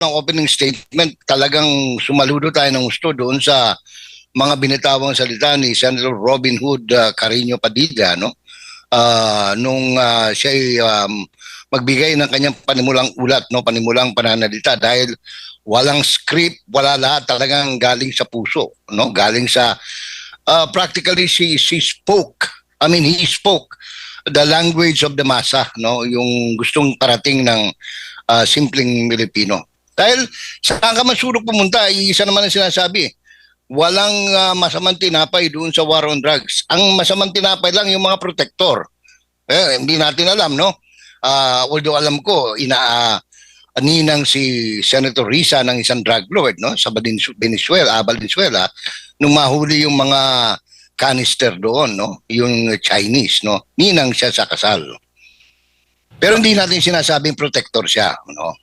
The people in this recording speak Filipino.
ng opening statement, talagang sumaludo tayo ng gusto doon sa mga binitawang salita ni Senator Robin Hood Carino Padilla, no? Nung siya ay magbigay ng kanyang panimulang ulat, no, panimulang pananalita, dahil walang script, wala lahat, talagang galing sa puso, no, galing sa practically she spoke. I mean, he spoke the language of the masa, no, yung gustong parating ng simpleng Pilipino. Dahil saan ka man sulok pumunta, isa naman ang sinasabi, walang masamang tinapay doon sa war on drugs. Ang masamang tinapay lang yung mga protector. Hindi natin alam, no? Although alam ko, ninang si Senator Risa ng isang drug lord, no? Sa Valenzuela, nung mahuli yung mga canister doon, no? Yung Chinese, no? Ninang siya sa kasal. Pero hindi natin sinasabing protector siya, no?